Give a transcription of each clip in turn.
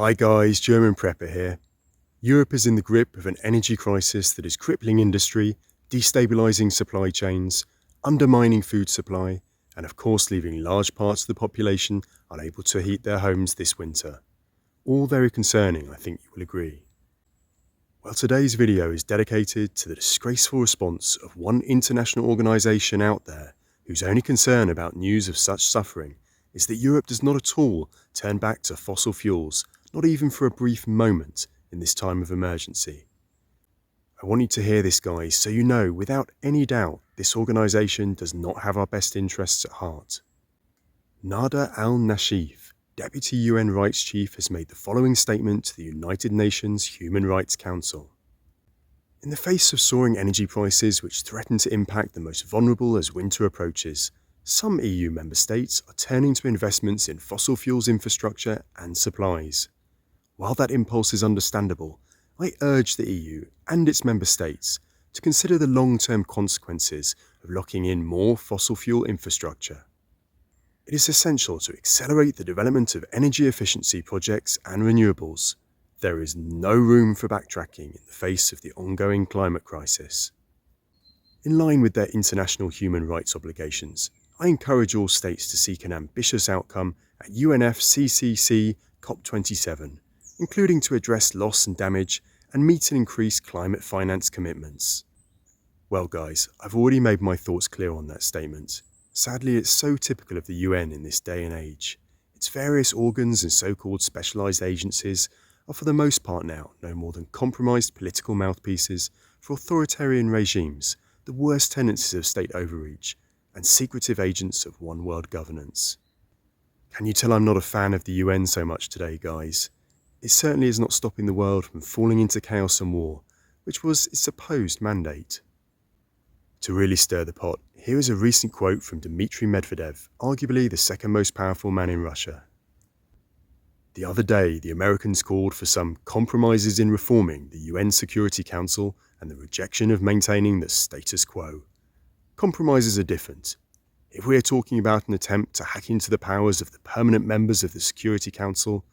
Hi guys, German Prepper here. Europe is in the grip of an energy crisis that is crippling industry, destabilising supply chains, undermining food supply, and of course leaving large parts of the population unable to heat their homes this winter. All very concerning, I think you will agree. Well, today's video is dedicated to the disgraceful response of one international organisation out there whose only concern about news of such suffering is that Europe does not at all turn back to fossil fuels, not even for a brief moment in this time of emergency. I want you to hear this, guys, so you know without any doubt this organisation does not have our best interests at heart. Nada al-Nashif, Deputy UN Rights Chief, has made the following statement to the United Nations Human Rights Council. In the face of soaring energy prices which threaten to impact the most vulnerable as winter approaches, some EU member states are turning to investments in fossil fuels infrastructure and supplies. While that impulse is understandable, I urge the EU and its member states to consider the long-term consequences of locking in more fossil fuel infrastructure. It is essential to accelerate the development of energy efficiency projects and renewables. There is no room for backtracking in the face of the ongoing climate crisis. In line with their international human rights obligations, I encourage all states to seek an ambitious outcome at UNFCCC COP27, including to address loss and damage and meet and increase climate finance commitments. Well guys, I've already made my thoughts clear on that statement. Sadly, it's so typical of the UN in this day and age. Its various organs and so-called specialised agencies are for the most part now no more than compromised political mouthpieces for authoritarian regimes, the worst tendencies of state overreach, and secretive agents of one world governance. Can you tell I'm not a fan of the UN so much today, guys? It certainly is not stopping the world from falling into chaos and war, which was its supposed mandate. To really stir the pot, here is a recent quote from Dmitry Medvedev, arguably the second most powerful man in Russia. The other day, the Americans called for some compromises in reforming the UN Security Council and the rejection of maintaining the status quo. Compromises are different. If we are talking about an attempt to hack into the powers of the permanent members of the Security Council,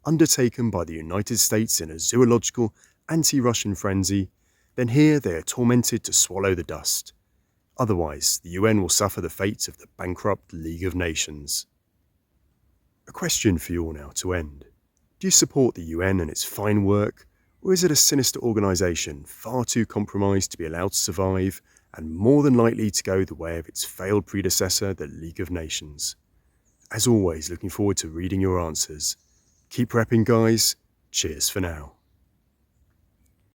undertaken by the United States in a zoological, anti-Russian frenzy, then here they are tormented to swallow the dust. Otherwise, the UN will suffer the fate of the bankrupt League of Nations. A question for you all now to end. Do you support the UN and its fine work, or is it a sinister organisation far too compromised to be allowed to survive and more than likely to go the way of its failed predecessor, the League of Nations? As always, looking forward to reading your answers. Keep prepping, guys. Cheers for now.